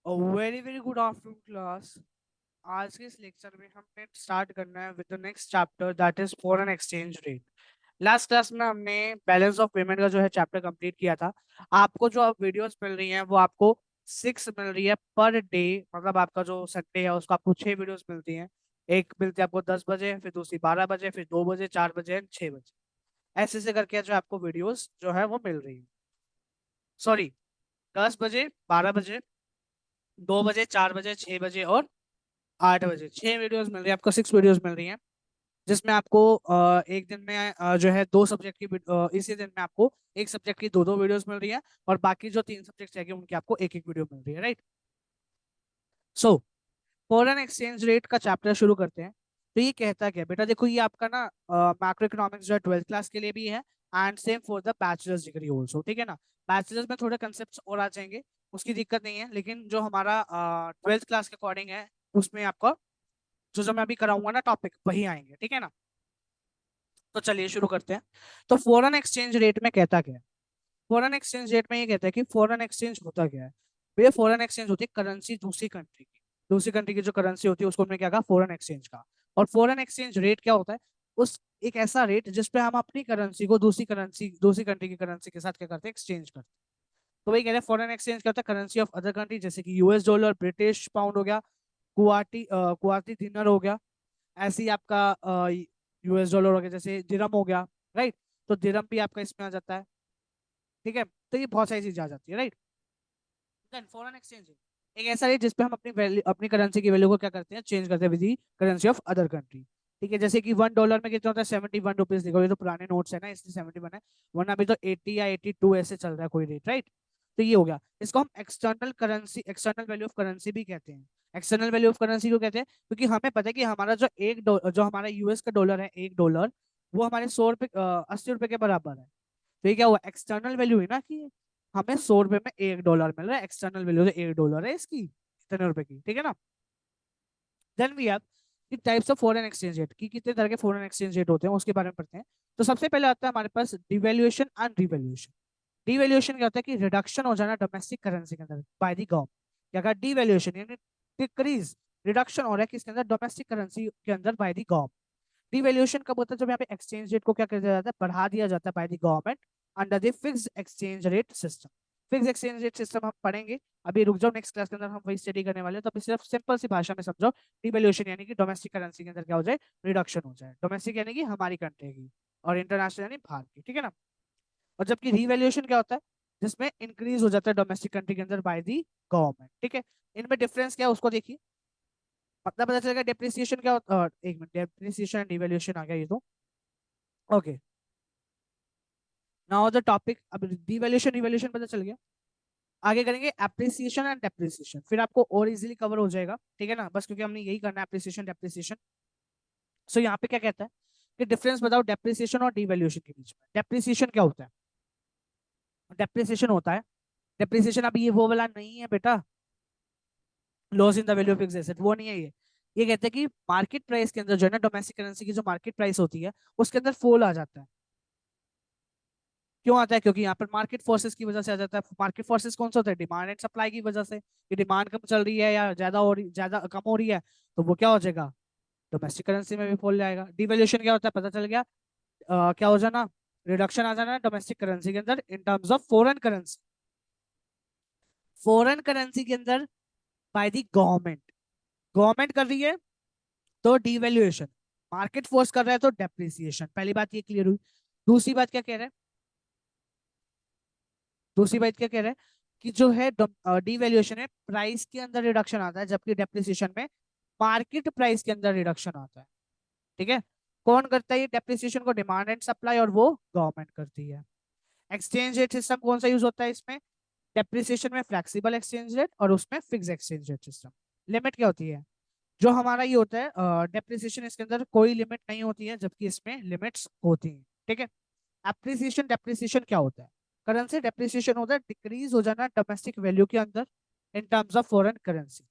Very very good afternoon class. आज के इस लेक्चर में हमने स्टार्ट करना है with the next chapter that is foreign exchange rate. Last class में हमने बैलेंस ऑफ पेमेंट का जो है चैप्टर कंप्लीट किया था। आपको जो अब वीडियोस मिल रही हैं वो आपको 6 मिल रही है पर डे। मतलब आपका जो संडे है उसको आपको 6 वीडियोस मिलती हैं। एक मिलती है आपको 10 बजे, फिर दूसरी 12 बजे, फिर 2 बजे, 4 बजे एंड 6 बजे। ऐसे से करके जो आपको वीडियोस जो है वो मिल रही है। सॉरी, 10 बजे, 12 बजे, 2 बजे, 4 बजे, 6 बजे और 8 बजे 6 वीडियोस मिल रही है आपको, 6 वीडियोस मिल रही हैं। जिसमें आपको एक दिन में जो है 2 सब्जेक्ट की इसी दिन में आपको एक सब्जेक्ट की 2 2 वीडियोस मिल रही है। और बाकी जो 3 सब्जेक्ट रहेंगे उनकी आपको एक एक वीडियो मिल रही है, right. So foreign exchange rate का चैप्टर शुरू करते हैं। तो ये कहता क्या है बेटा, देखो ये आपका ना मैक्रो इकोनॉमिक्स जो है 12th क्लास के लिए भी है and same for the bachelors degree also, ठीक है ना। बैचलर्स में थोड़े कंसेप्ट और आ जाएंगे, उसकी दिक्कत नहीं है, लेकिन जो हमारा 12th क्लास के अकॉर्डिंग है उसमें आपका जो जो मैं अभी कराऊंगा ना टॉपिक वही आएंगे, ठीक है ना। तो चलिए शुरू करते हैं। तो फॉरेन एक्सचेंज रेट में कहता क्या है? फॉरेन एक्सचेंज रेट में ये कहता है कि फॉरेन एक्सचेंज होता क्या है। ये फॉरेन एक्सचेंज होती है करेंसी दूसरी कंट्री की जो करेंसी होती है उसको हमने क्या कहा, फॉरेन एक्सचेंज का। और फॉरेन एक्सचेंज रेट क्या होता है? उस एक ऐसा रेट जिसपे हम अपनी करेंसी को दूसरी कंट्री की करेंसी के साथ क्या करते हैं, एक्सचेंज करते हैं। तो वही कह रहे हैं फॉरेन एक्सचेंज करता है करेंसी ऑफ अदर कंट्री, जैसे कि यूएस डॉलर, ब्रिटिश पाउंड हो गया, कुवाटी दिनार हो गया। ऐसे ही आपका यूएस डॉलर हो गया, जैसे दिरहम हो गया, राइट। तो दिरहम भी आपका इसमें आ जाता है, ठीक है। तो ये बहुत सारी चीजें आ जाती है, राइट। देन फॉरेन एक्सचेंज एक ऐसा रेट जिसपे हम अपनी वैल्यू, अपनी करेंसी की वैल्यू को क्या करते हैं, चेंज करते हैं with the currency of other country. ठीक है, जैसे कि $1 में कितना होता है, 71 रुपीज। देखो ये तो पुराने नोट्स है ना इसलिए 71 है, वरना अभी तो 80 या 82 ऐसे चल रहा है कोई रेट, राइट। तो ये हो गया, इसको हम एक्सटर्नल वैल्यू ऑफ करेंसी भी कहते हैं। एक्सटर्नल वैल्यू ऑफ करेंसी को कहते हैं क्योंकि हमें पता है कि हमारा जो हमारा यूएस का डॉलर है, $1 वो हमारे 100 रुपए 80 रुपए के बराबर है। तो ये क्या हुआ, एक्सटर्नल वैल्यू है ना कि हमें 100 रुपए में $1 मिल रहा है। एक्सटर्नल वैल्यू तो $1 है इसकी, इतने रुपए की, ठीक है ना। देन वी हैव कि types of foreign exchange rate, की कितने तरह के फॉरेन एक्सचेंज रेट होते हैं उसके बारे में पढ़ते हैं। तो सबसे पहले आता है हमारे पास डिवैल्यूएशन एंड रिवैल्यूएशन। डिवैल्यूएशन क्या होता है कि रिडक्शन हो जाना डोमेस्टिक करेंसी के अंदर बाय द गवर्नमेंट। क्या कहा, डिवैल्यूएशन यानी डिक्रीज, रिडक्शन हो रहा है किसके अंदर, डोमेस्टिक करेंसी के अंदर बाय द गवर्नमेंट। डिवैल्यूएशन कब होता है, जब यहाँ पे एक्सचेंज रेट को क्या कर दिया जाता है, बढ़ा दिया जाता है by the government under the fix exchange rate system. Fix exchange rate system हम पढ़ेंगे, अभी रुक जाओ, नेक्स्ट क्लास के अंदर हम वही स्टडी करने वाले हैं। तो अभी सिर्फ सिंपल सी भाषा में समझो, डिवैल्यूएशन यानी कि डोमेस्टिक करेंसी के अंदर क्या हो जाए, रिडक्शन हो जाए। डोमेस्टिक यानी कि हमारी कंट्री की, और इंटरनेशनल यानी बाहर की, ठीक है ना। और जबकि रिवैल्यूएशन क्या होता है, जिसमें इंक्रीज हो जाता है डोमेस्टिक कंट्री के अंदर बाय दी गवर्नमेंट, ठीक है। इनमें डिफरेंस क्या है उसको देखिए, मतलब पता चलेगा डेप्रिसिएशन क्या होता है। एक मिनट, डेप्रिसिएशन एंड डिवैल्यूएशन आ गया ये तो, ओके। नाउ द टॉपिक, अब डिवैल्यूएशन रिवैल्यूएशन पता चल गया। आगे करेंगे एप्रिसिएशन एंड डेप्रिसिएशन, फिर आपको और इजीली कवर हो जाएगा, ठीक है ना, बस क्योंकि हमने यही करना है, एप्रिसिएशन डेप्रिसिएशन। सो यहाँ पे क्या कहता है कि डिफरेंस बताओ डेप्रिसिएशन और डिवैल्यूएशन के बीच में। डेप्रिसिएशन क्या होता है? डेप्रिसिएशन होता है, डेप्रिसिएशन अब ये वो वाला नहीं है बेटा, loss in the value of fixed asset, वो नहीं है ये कहते हैं कि मार्केट प्राइस के अंदर जो है ना, डोमेस्टिक करेंसी की जो मार्केट प्राइस होती है उसके अंदर फॉल आ जाता है। क्यों आता है? क्योंकि यहाँ पर मार्केट फोर्सेस की वजह से आ जाता है। मार्केट फोर्सेस कौन सा होता है? डिमांड एंड सप्लाई की वजह से, कि डिमांड कम चल रही है या ज्यादा कम हो रही है, तो वो क्या हो जाएगा, डोमेस्टिक करेंसी में भी फॉल जाएगा। डिवैल्यूएशन क्या होता है पता चल गया, क्या हो जाना, रिडक्शन आ जाना डोमेस्टिक करेंसी के अंदर in terms of foreign currency, foreign currency के अंदर बाय द गवर्नमेंट। गवर्नमेंट कर रही है तो डिवैल्यूएशन, मार्केट फोर्स कर रहा है तो डेप्रिसिएशन। पहली बात ये क्लियर हुई। दूसरी बात क्या कह रहा है, दूसरी बात क्या कह रहा है कि जो है डिवैल्यूएशन में प्राइस के अंदर रिडक्शन आता है, जबकि डेप्रिसिएशन में मार्केट प्राइस के अंदर रिडक्शन आता है, ठीक है। कौन करता है ये डेप्रिसिएशन को? डिमांड एंड सप्लाई, और वो गवर्नमेंट करती है। एक्सचेंज रेट सिस्टम कौन सा यूज होता है इसमें? डेप्रिसिएशन में फ्लेक्सिबल एक्सचेंज रेट और उसमें fix exchange rate system. Limit क्या होती है? जो हमारा ये होता है डेप्रिसिएशन, इसके अंदर कोई लिमिट नहीं होती है, जबकि इसमें लिमिट्स होती हैं, ठीक है। एप्रिसिएशन डेप्रिसिएशन क्या होता है? करेंसी डेप्रिसिएशन होता है डिक्रीज हो जाना डोमेस्टिक वैल्यू के अंदर in terms of foreign currency.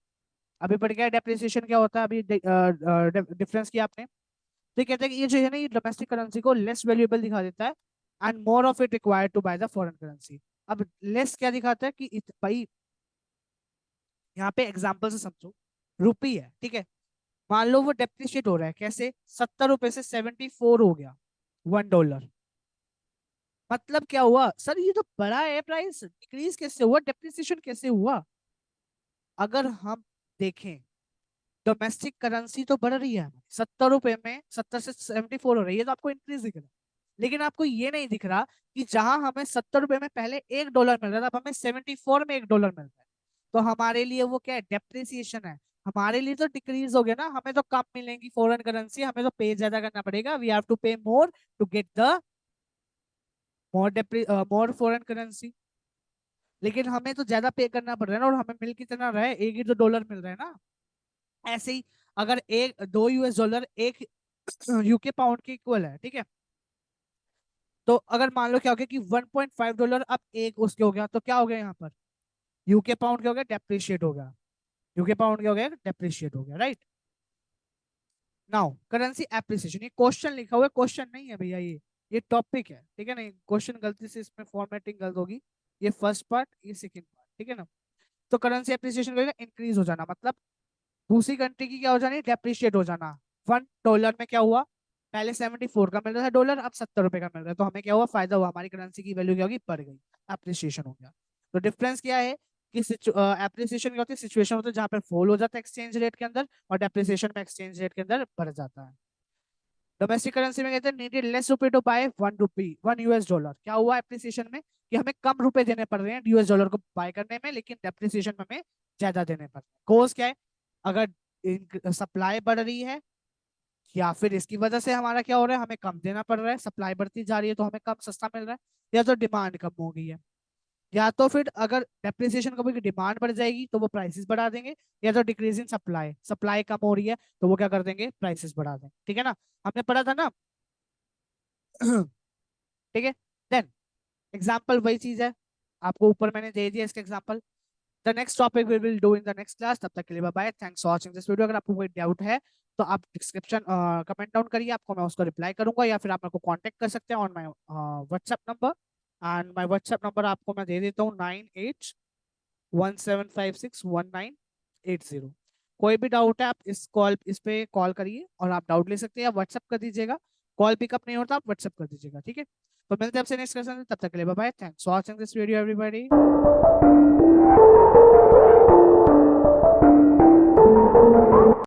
अभी पढ़ गया डेप्रिसिएशन क्या होता है, अभी डिफरेंस किया आपने। तो ये कहते हैं कि ये जो है ना, ये डोमेस्टिक करेंसी को लेस वैल्यूएबल दिखा देता है and more of it required to buy the foreign currency. अब लेस क्या दिखाता है कि भाई यहाँ पे एग्जाम्पल से समझो, रुपी है, ठीक है, मान लो वो डेप्रिशिएट हो रहा है, कैसे, 70 रुपए से 74 हो गया $1। मतलब क्या हुआ सर, ये तो बड़ा है प्राइस, डिक्रीज कैसे हुआ, डेप्रिसिएशन कैसे हुआ? अगर हम देखें, डोमेस्टिक करेंसी तो बढ़ रही है, 70 रुपए में 70 से 74 हो रही है, तो आपको इंक्रीज दिख रहा है। लेकिन आपको ये नहीं दिख रहा कि जहां हमें 70 रुपए में पहले $1 मिल रहा था, अब हमें 74 में $1 मिल रहा है, तो हमारे लिए वो क्या है, डेप्रिसिएशन है। हमारे लिए तो डिक्रीज हो गया ना, हमें तो कम मिलेंगी फॉरेन करेंसी, हमें तो पे ज्यादा करना पड़ेगा, we have to pay more to get the more foreign currency. लेकिन हमें तो ज्यादा पे करना पड़ रहा है ना, और हमें मिल कितना रहा है, एक ही तो डॉलर मिल रहा है ना। ऐसे ही अगर एक 2 US डॉलर एक यूके पाउंड के इक्वल है, ठीक है, तो अगर मान लो क्या हो गया कि $1.5 अब एक उसके हो गया, तो क्या हो गया यहाँ पर, यूके पाउंड क्या हो गया, डेप्रिशिएट हो गया, यूके पाउंड क्या हो गया, डेप्रिशिएट हो गया, राइट। नाउ करेंसी एप्रिसिएशन, ये क्वेश्चन लिखा हुआ है, क्वेश्चन नहीं है भैया, ये टॉपिक है, ठीक है ना, क्वेश्चन गलती से इसमें फॉर्मेटिंग गलत होगी, ये फर्स्ट पार्ट, ये सेकंड पार्ट, ठीक है ना। तो करेंसी एप्रिसिएशन करेगा, इंक्रीज हो जाना, मतलब दूसरी कंट्री की क्या हो जानी, डेप्रिशिएट हो जाना। $1 में क्या हुआ, पहले 74 का मिल रहा था डॉलर, अब 70 रुपए का मिल रहा है, तो हमें क्या हुआ, फायदा हुआ, हमारी करेंसी की वैल्यू क्या होगी, बढ़ गई, एप्रिसिएशन हो गया। तो डिफरेंस क्या है कि एप्रिसिएशन क्या होती है, सिचुएशन होती है जहां पर फॉल हो जाता है एक्सचेंज रेट के अंदर, और डेप्रिसिएशन में एक्सचेंज रेट के अंदर बढ़ जाता है। डोमेस्टिक करेंसी में कहते हैं नीडेड लेस रुपए to buy 1 rupee 1 US dollar, क्या हुआ एप्रिसिएशन में, कि हमें कम रुपए देने पड़ रहे हैं US डॉलर को बाय करने में, लेकिन डेप्रिसिएशन में हमें ज्यादा देने पड़ रहे हैं। कोर्स क्या है, अगर सप्लाई बढ़ रही है, या फिर इसकी वजह से हमारा क्या हो रहा है, हमें कम देना पड़ रहा है, सप्लाई बढ़ती जा रही है तो हमें कम सस्ता मिल रहा है, या तो डिमांड कम हो गई है, या तो फिर अगर डेप्रिसिएशन कभी डिमांड बढ़ जाएगी तो वो प्राइसेस बढ़ा देंगे, या तो डिक्रीज इन सप्लाई, सप्लाई कम हो रही है तो वो क्या कर देंगे, प्राइसेस बढ़ा देंगे, ठीक है ना, हमने पढ़ा था ना। ठीक है, देन एग्जाम्पल वही चीज है, आपको ऊपर मैंने दे दिया इसका example. The next topic we will do in the next class, तब तक के लिए bye bye, thanks for watching this video. अगर आपको कोई डाउट है तो आप डिस्क्रिप्शन कमेंट डाउन करिए, आपको मैं उसको रिप्लाई करूंगा, या फिर आप मेरे को कांटेक्ट कर सकते हैं on my WhatsApp number. And my WhatsApp number आपको मैं दे देता हूँ, 9817561980। कोई भी डाउट है आप इस पे कॉल करिए और आप डाउट ले सकते हैं, या व्हाट्सएप कर दीजिएगा, कॉल पिकअप नहीं होता आप व्हाट्सएप कर दीजिएगा, ठीक है। तो मिलते हैं आपसे नेक्स्ट क्लास में, तब तक के लिए bye bye, thanks for watching this video everybody.